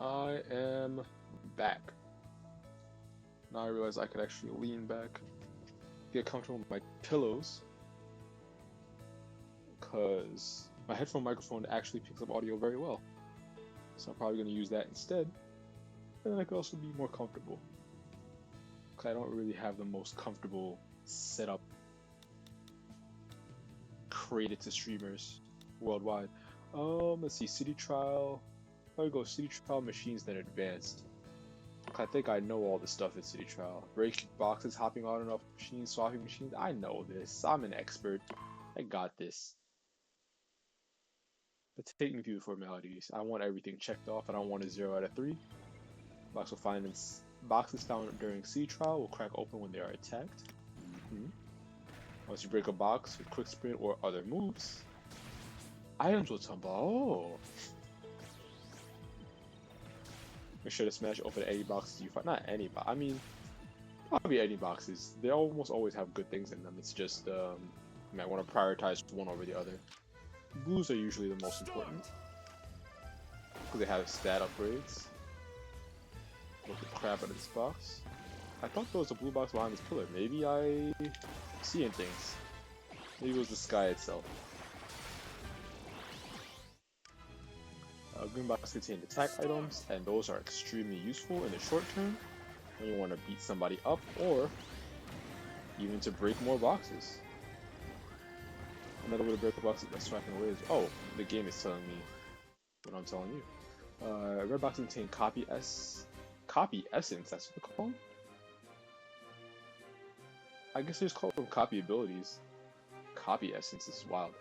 I am back. Now I realize I could actually lean back, get comfortable with my pillows, because my headphone microphone actually picks up audio very well. So I'm probably going to use that instead, and then I could also be more comfortable. Because I don't really have the most comfortable setup created to streamers worldwide. Let's see, City Trial. I would go City Trial Machines, then Advanced. I think I know all the stuff in City Trial. Breaking boxes, hopping on and off machines, swapping machines. I know this. I'm an expert. I got this. But take me through the formalities. I want everything checked off. I don't want a 0 out of 3. Boxes found during City Trial will crack open when they are attacked. Once you break a box with quick sprint or other moves, items will tumble. Oh. Make sure to smash open any boxes you find. Not any box. I mean, probably any boxes. They almost always have good things in them. It's just you might want to prioritize one over the other. Blues are usually the most important because they have stat upgrades. Look the crap out of this box. I thought there was a blue box behind this pillar. Maybe I seeing things. Maybe it was the sky itself. Green boxes contain attack items, and those are extremely useful in the short term when you want to beat somebody up or even to break more boxes. Another way to break a box is by swiping away. Oh, the game is telling me what I'm telling you. Red boxes contain copy essence. That's what they call them. I guess they just call them copy abilities. Copy essence is wild.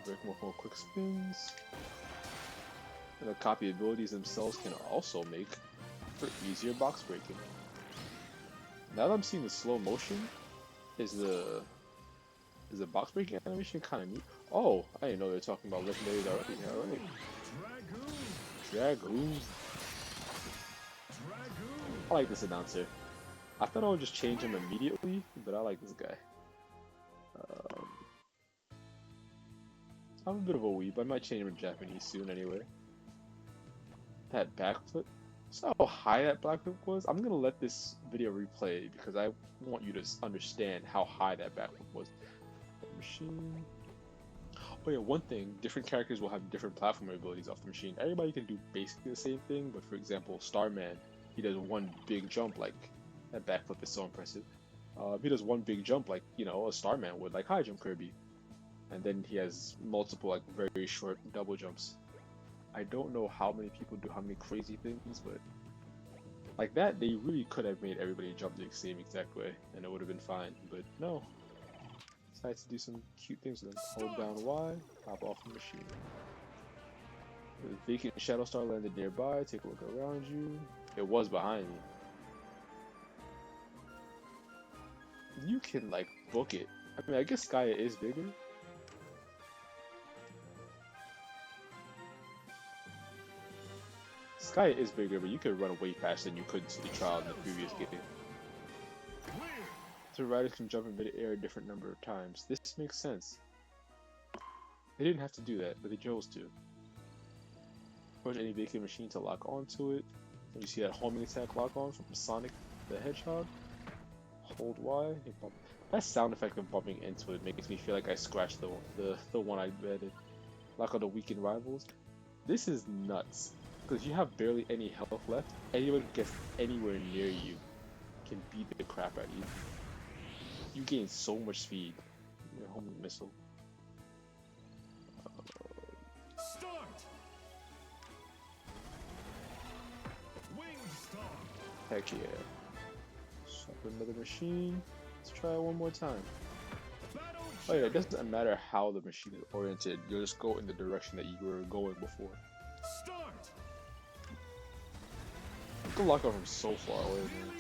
Break more quick spins. And the copy abilities themselves can also make for easier box breaking. Now that I'm seeing the slow motion, is the box breaking animation kind of neat? Oh, I didn't know they were talking about legendaries already. Alright. Dragoon. I like this announcer. I thought I would just change him immediately, but I like this guy. I'm a bit of a weeb, I might change him in Japanese soon anyway. That backflip? So how high that backflip was? I'm gonna let this video replay because I want you to understand how high that backflip was. Machine. Oh yeah, one thing, different characters will have different platform abilities off the machine. Everybody can do basically the same thing, but for example, Starman, he does one big jump, like, that backflip is so impressive. He does one big jump like, you know, a Starman would, like High Jump Kirby. And then he has multiple, like, very short double jumps. I don't know how many people do how many crazy things, but like that, they really could have made everybody jump the same exact way, and it would have been fine. But no, decided to do some cute things with them. Hold down Y, hop off the machine. The vacant Shadow Star landed nearby. Take a look around you. It was behind me. You can like book it. I mean, I guess Gaia is bigger. Sky is bigger, but you could run way faster than you could in City Trial in the previous game. So riders can jump in mid-air a different number of times. This makes sense. They didn't have to do that, but they chose to. Push any vacant machine to lock onto it. And you see that homing attack lock on from Sonic the Hedgehog. Hold Y. That sound effect of bumping into it makes me feel like I scratched the one I betted. Lock on the weakened rivals. This is nuts. Because if you have barely any health left, anyone who gets anywhere near you can beat the crap out of you. You gain so much speed. Your homing missile. Start. Wing star. Heck yeah. Swap another machine. Let's try it one more time. Oh yeah, it doesn't matter how the machine is oriented, you'll just go in the direction that you were going before. Start. You can lock on from so far away, man.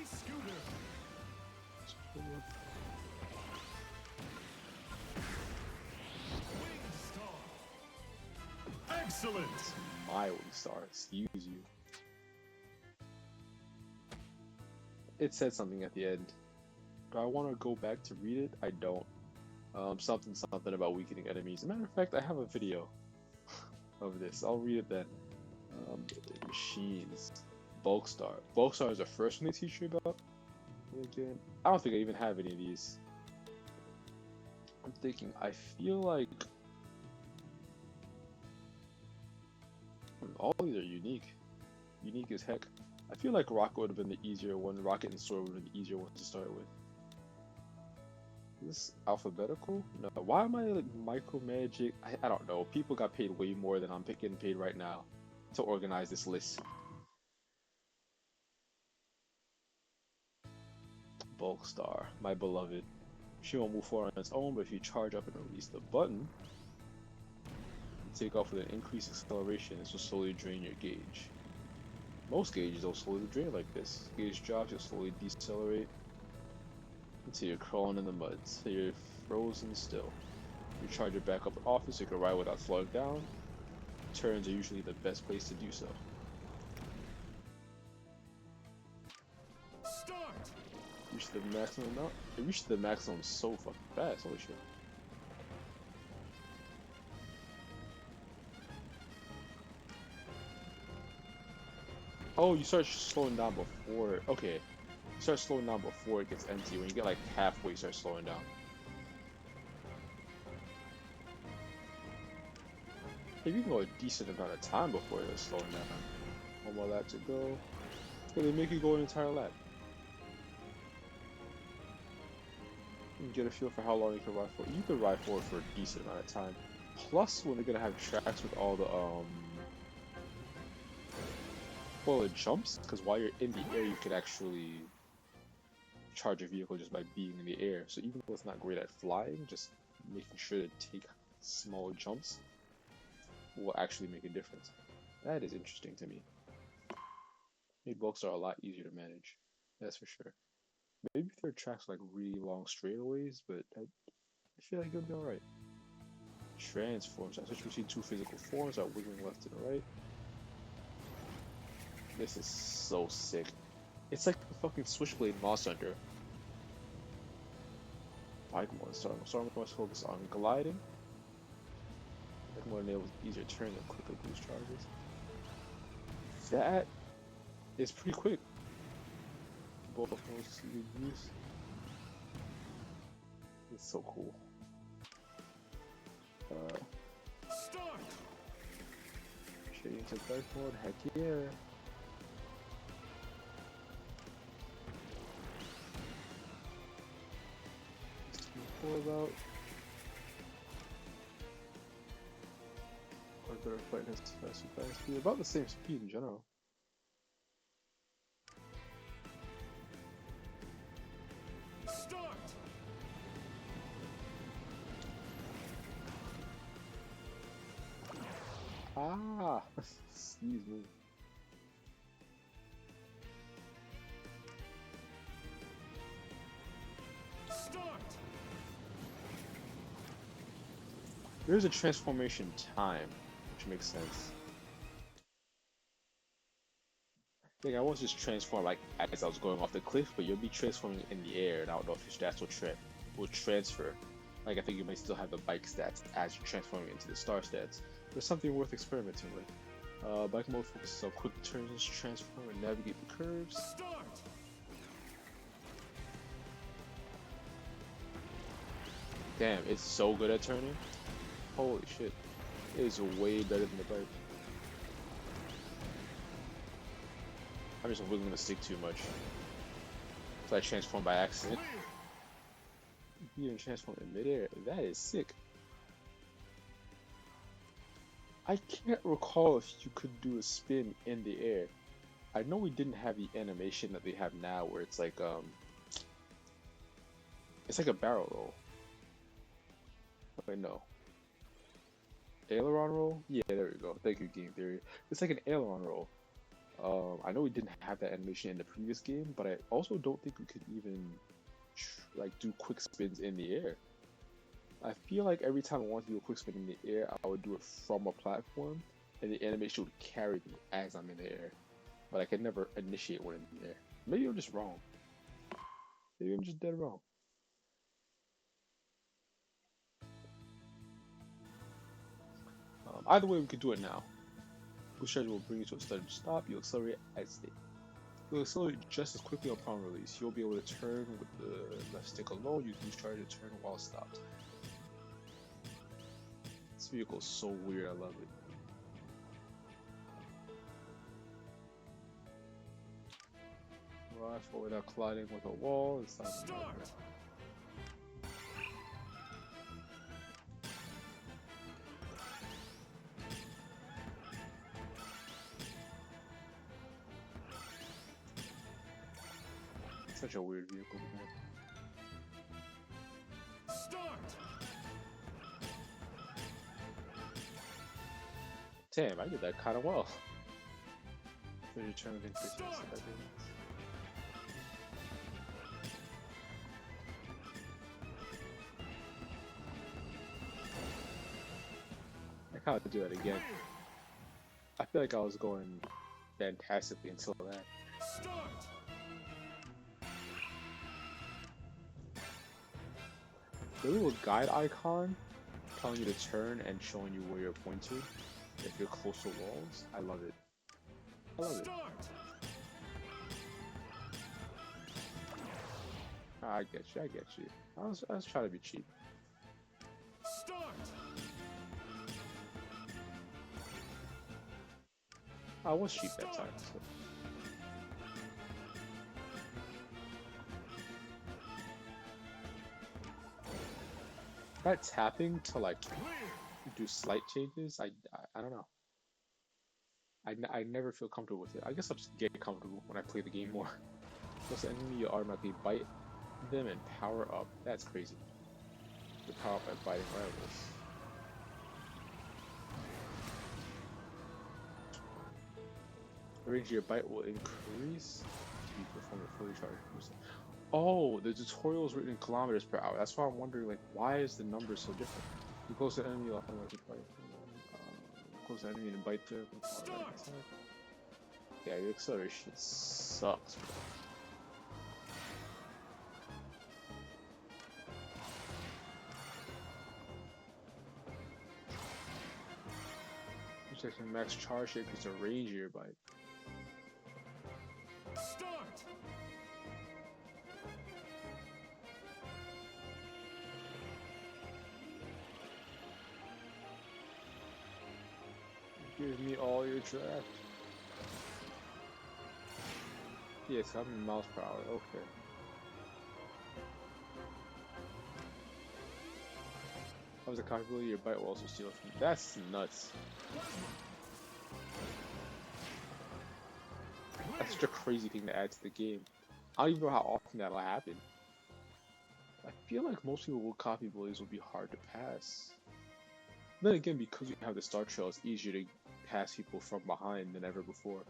Excellent. My Wing Star, excuse you. It said something at the end. Do I want to go back to read it? I don't. Something about weakening enemies. As a matter of fact, I have a video of this. I'll read it then. Machines. Bulkstar. Bulkstar is the first one they teach you about in the game. I don't think I even have any of these. I'm thinking, I feel like all these are unique. Unique as heck. I feel like Rocket would have been the easier one. Rocket and Sword would have been the easier ones to start with. Is this alphabetical? No. Why am I like micromanaging? I don't know. People got paid way more than I'm getting paid right now to organize this list. Bulkstar, my beloved. She won't move forward on its own, but if you charge up and release the button, you take off with an increased acceleration. This will slowly drain your gauge. Most gauges don't slowly drain like this. Gauge drops, you'll slowly decelerate until you're crawling in the mud, so you're frozen still. You charge it back up often so you can ride without slowing down. Turns are usually the best place to do so. Start! Reach the maximum amount? It reached the maximum so fucking fast, holy shit. Oh, you start slowing down before. Okay. You start slowing down before it gets empty. When you get like halfway, you start slowing down. Maybe you can go a decent amount of time before it's slowing down. One more lap to go. So they make you go an entire lap. You can get a feel for how long you can ride for. You can ride for it for a decent amount of time. Plus, when they're gonna have tracks with all the well, it jumps, because while you're in the air, you can actually charge a vehicle just by being in the air. So even though it's not great at flying, just making sure to take small jumps will actually make a difference. That is interesting to me. Made bulks are a lot easier to manage, that's for sure. Maybe if there are tracks like really long straightaways, but I feel like it'll be alright. Transforms. I switch between two physical forms, are wiggling left and right. This is so sick. It's like the fucking Switchblade Monster Hunter. Bike mode. Storm must focus on gliding. Bike mode enables easier turns and quicker boost charges. That is pretty quick. Both modes you use. It's so cool. Start! Shading to bike mode. Heck yeah. About or better fight has fast speed, about the same speed in general. Start! Ah, excuse me. Start! There's a transformation time, which makes sense. I won't just transform like as I was going off the cliff, but you'll be transforming in the air, and I don't know if your stats will transfer. Like I think you might still have the bike stats as you're transforming into the star stats. There's something worth experimenting with. Bike mode focuses on quick turns, transform, and navigate the curves. Start! Damn, it's so good at turning. Holy shit. It is way better than the bike. I'm just wiggling the stick too much. So I transform by accident. You even transform in midair. That is sick. I can't recall if you could do a spin in the air. I know we didn't have the animation that they have now where it's like a barrel roll. Wait, no. Aileron roll? Yeah, there we go. Thank you, Game Theory. It's like an aileron roll. I know we didn't have that animation in the previous game, but I also don't think we could even like do quick spins in the air. I feel like every time I want to do a quick spin in the air, I would do it from a platform, and the animation would carry me as I'm in the air. But I could never initiate one in the air. Maybe I'm just wrong. Maybe I'm just dead wrong. Either way, we could do it now. Push strategy will bring you to a sudden stop. You'll accelerate as state. You'll accelerate just as quickly upon release. You'll be able to turn with the left stick alone. You can try to turn while stopped. This vehicle is so weird. I love it. Rush forward without colliding with a wall. It's not Start! Such a weird vehicle, man. Start! Damn, I did that kind of well. There's a turn of increase. I kind of do that again. I feel like I was going fantastically until that. Start! The little guide icon telling you to turn and showing you where you're pointed if you're close to walls. I love it. I love it. Start! I get you. I get you. I was trying to be cheap. Start! I was cheap that time. So. That tapping to like Clear! do slight changes, I don't know. I never feel comfortable with it. I guess I'll just get comfortable when I play the game more. Plus the enemy, you automatically bite them and power up. That's crazy. You power up by biting rivals. The range of your bite will increase if you perform a fully charged boost. Oh, the tutorial is written in kilometers per hour. That's why I'm wondering, like, why is the number so different? You close the enemy, you'll automatically bite. Close the enemy and bite them. Yeah, your acceleration sucks, bro. Protection max charge shape is a range of your bite. Start! Give me all your draft. Yes, I'm in miles per hour. Okay. That was a possibility your bite will also steal from you. That's nuts. That's such a crazy thing to add to the game. I don't even know how often that'll happen. I feel like most people with copy bullies will be hard to pass. Then again, because we have the Star Trail, it's easier to pass people from behind than ever before.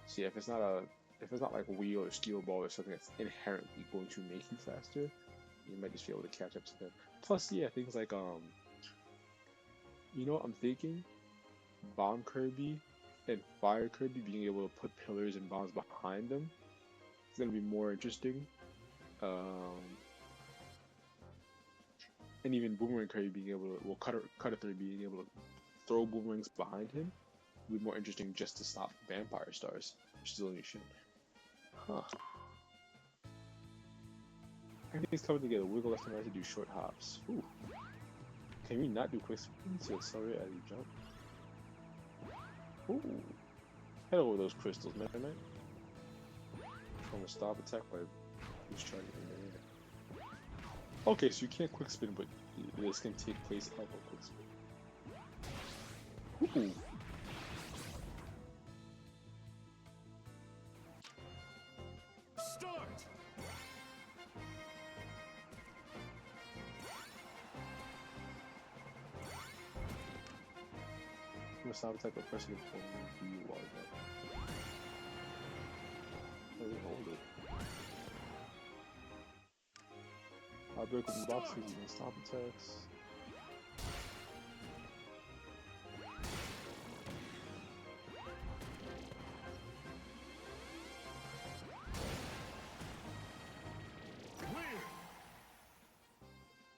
See, if it's not like wheel or steel ball or something that's inherently going to make you faster, you might just be able to catch up to them. Plus, yeah, things like you know what I'm thinking? Bomb Kirby and Fire Kirby being able to put pillars and bombs behind them is gonna be more interesting. And even Boomerang Kirby being able to, well, Cutter being able to throw boomerangs behind him would be more interesting just to stop Vampire Stars, which is only shit. Huh. Everything's coming together. Wiggle left and right to do short hops. Ooh. Can we not do quick spins to accelerate as you jump? Ooh. Head over those crystals, man. From a stop attack by who's trying to get in there. Okay, so you can't quick spin, but this can take place of a quick spin. Ooh. Start! From a stop attack by pressing the button you are that. Hold it. I break open boxes using stop attacks.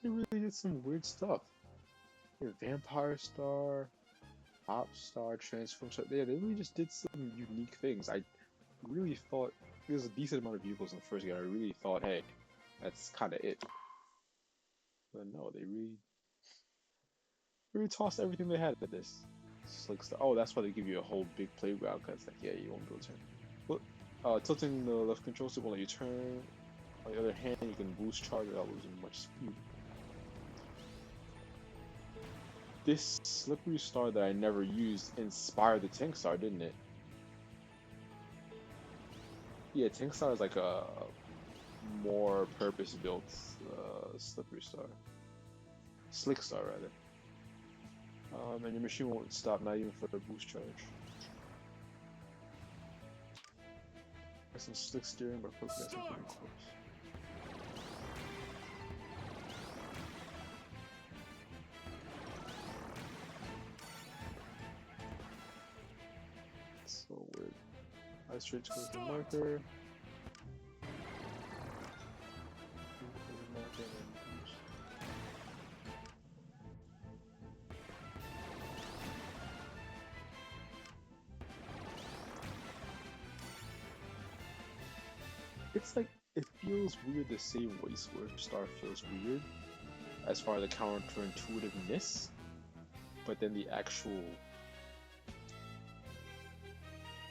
It really did some weird stuff. Your Vampire Star, Pop Star, Transform Star. Yeah, they really just did some unique things. I really thought there was a decent amount of vehicles in the first game. I really thought, hey, that's kind of it. But no, they really tossed everything they had at this. Slick Star. Oh, that's why they give you a whole big playground, because like, yeah, you won't be able to turn. Look, tilting the left control stick will let you turn. On the other hand, you can boost charge without losing much speed. This Slippery Star that I never used inspired the Tank Star, didn't it? Yeah, Tank Star is like a more purpose-built Slippery Star. Slick Star, rather. And your machine won't stop, not even for the boost charge. Got some slick steering, but progressing pretty close. So weird. Ice straight towards the marker. It's like, it feels weird the same way Sword Star feels weird as far as the counterintuitiveness, but then the actual,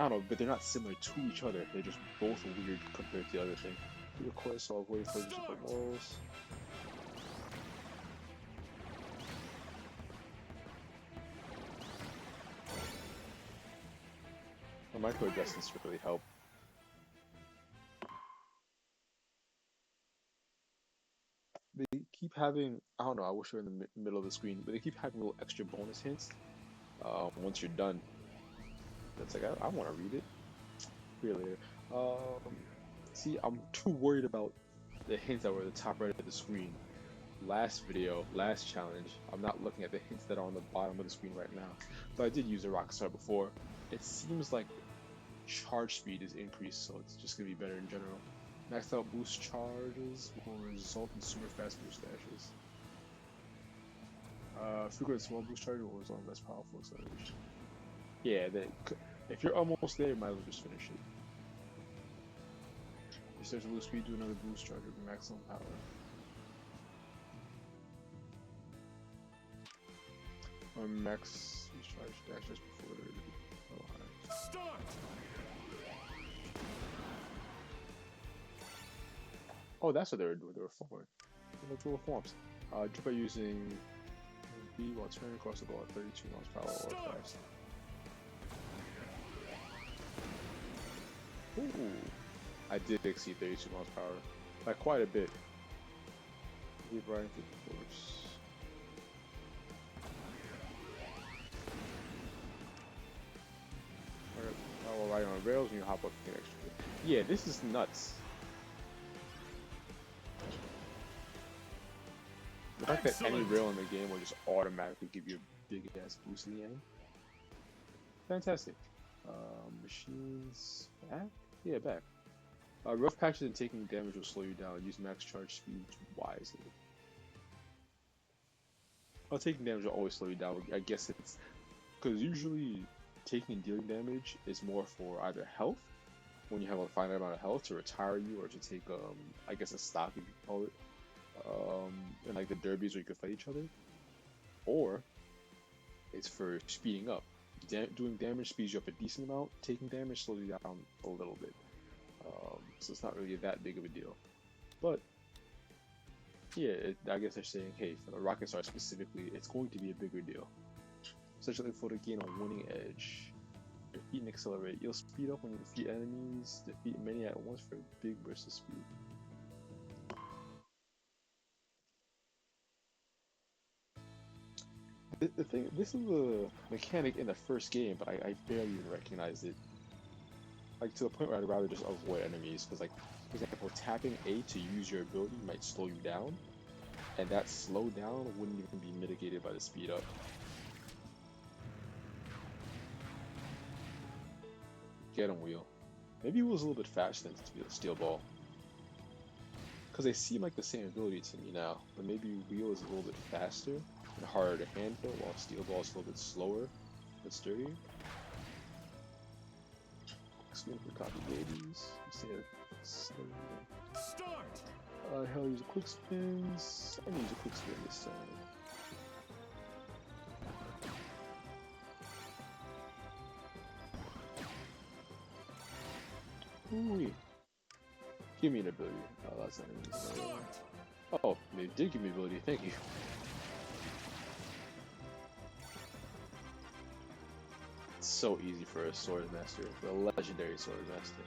I don't know, but they're not similar to each other. They're just both weird compared to the other thing. Of course, so I'll wait for just the walls. The micro adjustments really help. They keep having, I don't know, I wish they were in the middle of the screen, but they keep having little extra bonus hints once you're done. That's like, I want to read it. Read it later. See, I'm too worried about the hints that were at the top right of the screen. Last video, last challenge, I'm not looking at the hints that are on the bottom of the screen right now. But I did use a Rocket Star before. It seems like charge speed is increased, so it's just going to be better in general. Maxed out boost charges will result in super fast boost dashes. Frequent small boost charge will result in less powerful acceleration. Yeah, if you're almost there, you might as well just finish it. If you start to lose speed, do another boost charge with maximum power. Or max boost charge dash just before Start! Oh, that's what they were doing. They were forward. Electrical forms. Jump by using B while turning across the ball at 32 miles per hour or faster. Ooh, I did exceed 32 miles per hour by quite a bit. Keep riding through the force. While riding on rails, and you hop up to get extra. Yeah, this is nuts. The fact that any rail in the game will just automatically give you a big ass boost in the end. Fantastic. Machines back? Yeah, back. Rough patches and taking damage will slow you down. Use max charge speed wisely. Taking damage will always slow you down. I guess it's because usually taking and dealing damage is more for either health, when you have a finite amount of health, to retire you, or to take I guess a stock, if you call it. And like the derbies where you can fight each other, or it's for speeding up. Doing damage speeds you up a decent amount. Taking damage slows you down a little bit. So it's not really that big of a deal. But yeah, I guess they're saying, hey, for the Rocket Star specifically, it's going to be a bigger deal. Essentially, for the gain a winning edge. Defeat and accelerate. You'll speed up when you defeat enemies. Defeat many at once for big bursts of speed. The thing, this is a mechanic in the first game, but I barely even recognized it. Like, to the point where I'd rather just avoid enemies, because, like, for example, tapping A to use your ability might slow you down, and that slowdown wouldn't even be mitigated by the speed up. Get him, Wheel. Maybe Wheel's a little bit faster than Steel Ball, because they seem like the same ability to me now, but maybe Wheel is a little bit faster and harder to handle, while Steel Ball is a little bit slower the sturdy. Spin for copy babies. Instead of Start. hell, use a quick spins. I'm gonna use a quick spin this time. Ooh. Give me an ability. Oh, that's not even. Oh, they did give me ability. Thank you. It's so easy for a sword master, the legendary sword master.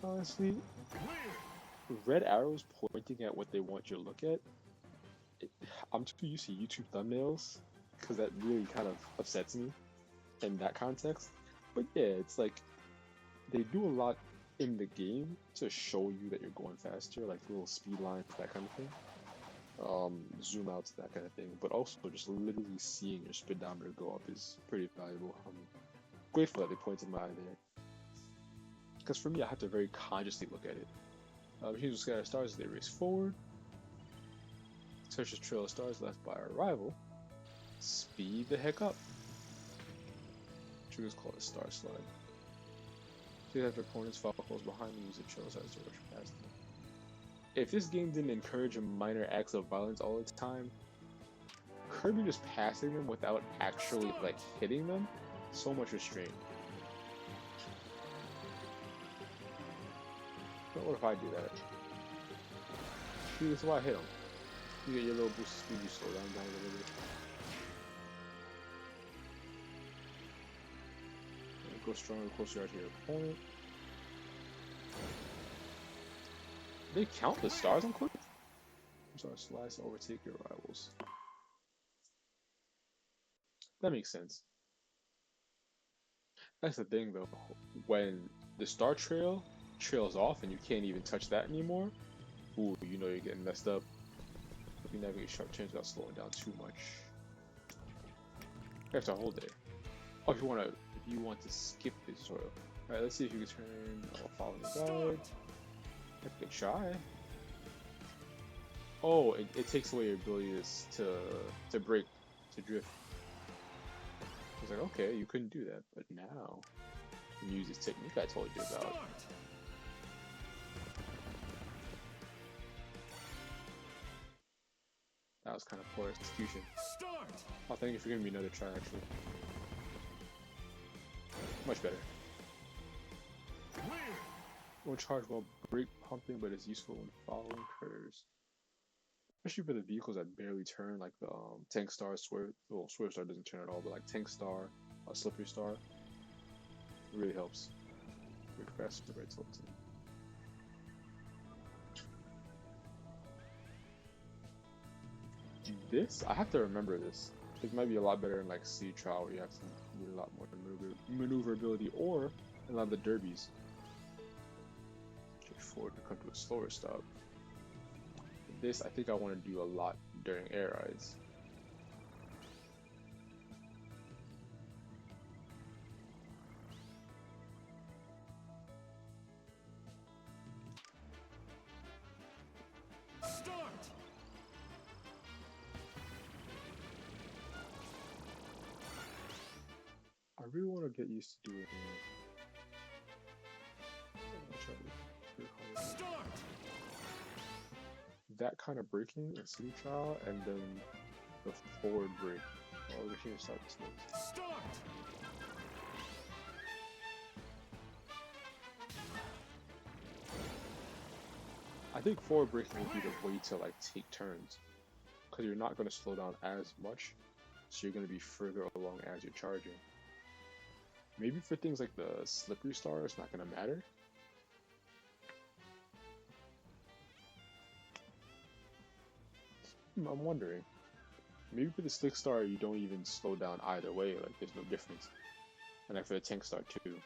Honestly, red arrows pointing at what they want you to look at. I'm too used to YouTube thumbnails because that really kind of upsets me in that context. But yeah, it's like they do a lot in the game to show you that you're going faster, like little speed lines, that kind of thing. Zoom outs, that kind of thing. But also just literally seeing your speedometer go up is pretty valuable. I'm grateful that they pointed my eye there. Because for me, I have to very consciously look at it. Here's scatter stars as they race forward. Search the trail of stars left by our rival. Speed the heck up. Triggers called a star slide. See that if opponents fall close behind me, use the trail stars to rush past them. If this game didn't encourage minor acts of violence all the time, Kirby just passing them without actually like hitting them, so much restraint. But what if I do that? See, that's why I hit him. You get your little boost of speed, you slow down a little bit. Go stronger, closer out to your opponent. They count the stars on Cliff? I'm sorry, slice to overtake your rivals. That makes sense. That's the thing though. When the star trail trails off and you can't even touch that anymore, ooh, you know you're getting messed up. If you navigate sharp turns without slowing down too much. You have to hold there. Oh, if you want to skip this tutorial. Alright, let's see if you can turn follow the guide. I could try. Oh, it takes away your ability to break, to drift. I was like, okay, you couldn't do that, but now you can use this technique I told you about. That was kind of poor execution. Oh, thank you for giving me another try, actually. Much better. Won't charge while brake pumping, but it's useful when following curves. Especially for the vehicles that barely turn, like the Tank Star, Swerve. Well, Swerve Star doesn't turn at all, but like Tank Star, Slippery Star, it really helps. Brake faster, right tilting. This, I have to remember this. It might be a lot better in like Sea Trial where you have to need a lot more maneuverability, or in a lot of the derbies. Okay, forward to come to a slower stop. This, I think I want to do a lot during air rides. I really want to get used to doing that kind of braking in City Trial, and then the forward brake. Oh, we should start this one. I think forward braking would be the way to like take turns, because you're not going to slow down as much, so you're going to be further along as you're charging. Maybe for things like the Slippery Star, it's not going to matter. I'm wondering. Maybe for the Slick Star, you don't even slow down either way, like there's no difference. And then for the Tank Star too,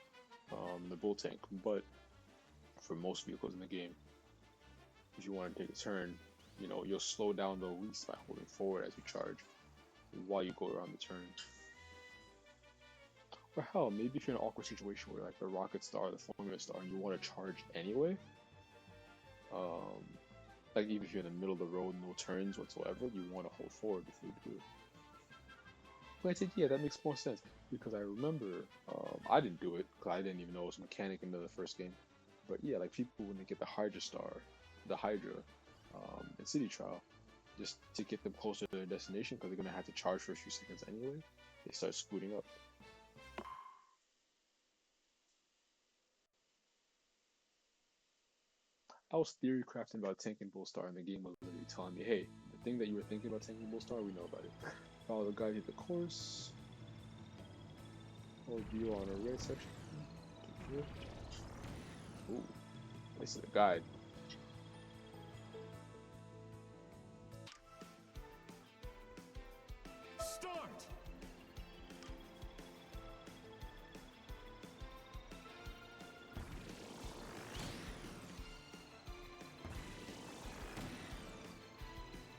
the Bull Tank. But for most vehicles in the game, if you want to take a turn, you know, you'll slow down the least by holding forward as you charge while you go around the turn. Or hell, maybe if you're in an awkward situation where like the Rocket Star, the Formula Star, and you want to charge anyway, Like even if you're in the middle of the road, no turns whatsoever, you want to hold forward before you do it. But I said, yeah, that makes more sense because I remember I didn't do it because I didn't even know it was a mechanic in the first game. But yeah, like people when they get the Hydra Star, the Hydra, in City Trial, just to get them closer to their destination because they're gonna have to charge for a few seconds anyway. They start scooting up. I was theory crafting about tanking Bullstar, and the game was literally telling me, "Hey, the thing that you were thinking about tanking Bullstar, we know about it. Follow the guide to the course. Hold view on a red section. Ooh, this is a guide. Start!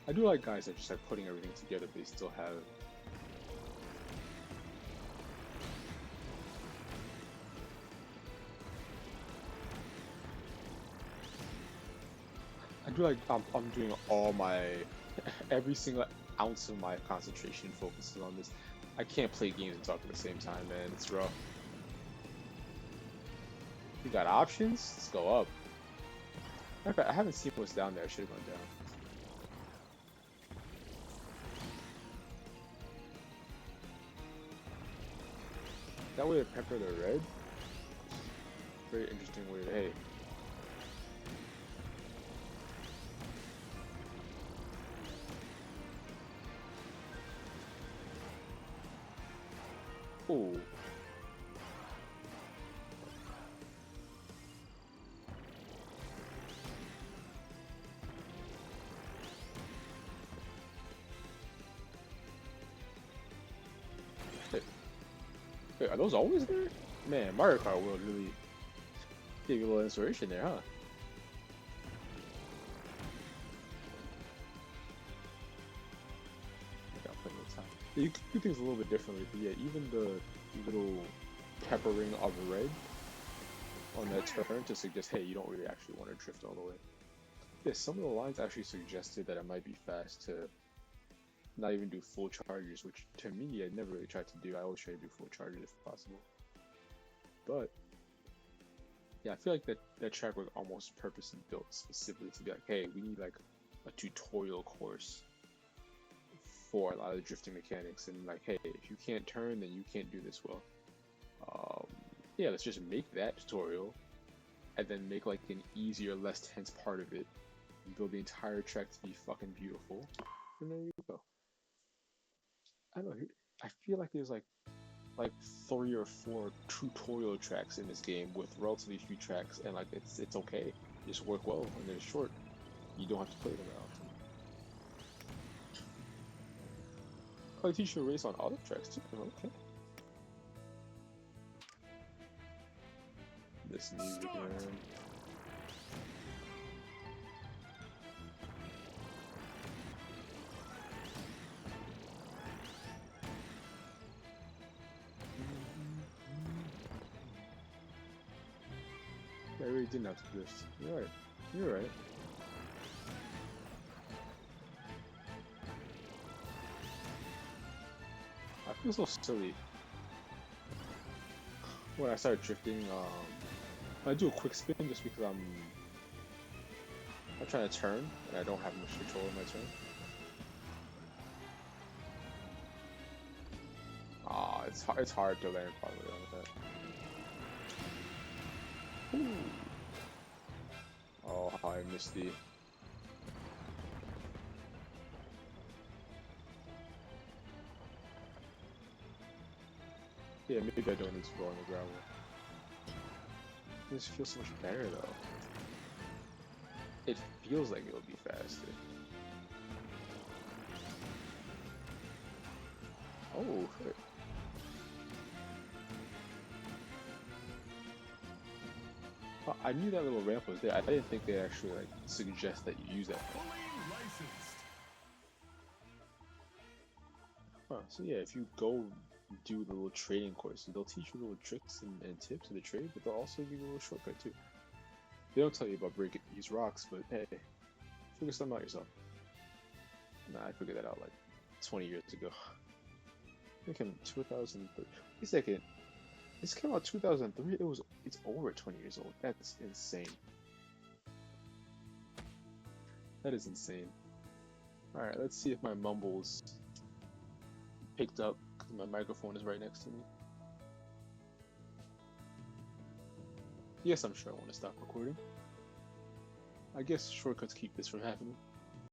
I do like guys that just like putting everything together, but they still have. I do like I'm doing all my every single ounce of my concentration focuses on this. I can't play games and talk at the same time, man. It's rough. You got options? Let's go up. Matter of fact, I haven't seen what's down there. I should have gone down. That way to pepper the red. Very interesting way to hey. Ooh. Wait, are those always there? Man, Mario Kart World really gave you a little inspiration there, huh? I got plenty of time. Yeah, you can do things a little bit differently, but yeah, even the little peppering of red on that turn to suggest, hey, you don't really actually want to drift all the way. Yeah, some of the lines actually suggested that it might be fast to not even do full charges, which to me I never really tried to do. I always try to do full charges if possible. But yeah, I feel like that track was almost purposely built specifically to be like, hey, we need like a tutorial course for a lot of the drifting mechanics, and like, hey, if you can't turn, then you can't do this well. Yeah, let's just make that tutorial, and then make like an easier, less tense part of it, and build the entire track to be fucking beautiful, and there you go. I don't know. I feel like there's like 3 or 4 tutorial tracks in this game with relatively few tracks, and like it's okay. They just work well and they're short. You don't have to play them that often. Oh, they teach you to race on other tracks too. Okay. This music, man. I really didn't have to do this. You're right. You're right. I feel so silly when I start drifting. I do a quick spin just because I'm trying to turn and I don't have much control in my turn. Ah, it's hard to land properly on that. Ooh. Oh, how I missed the. Yeah, maybe I don't need to go on the gravel. This feels so much better though. It feels like it'll be faster. Oh, shit. I knew that little ramp was there. I didn't think they actually like suggest that you use that. Fully licensed. Huh, so yeah, if you go do the little trading courses, they'll teach you little tricks and tips of the trade, but they'll also give you a little shortcut too. They don't tell you about breaking these rocks, but hey, Figure something out yourself. Nah, I figured that out like 20 years ago. I think in 2003. Wait a second. This came out 2003. It's over 20 years old. That's insane. That is insane. All right, let's see if my mumbles picked up because my microphone is right next to me. Yes, I'm sure I want to stop recording. I guess shortcuts keep this from happening.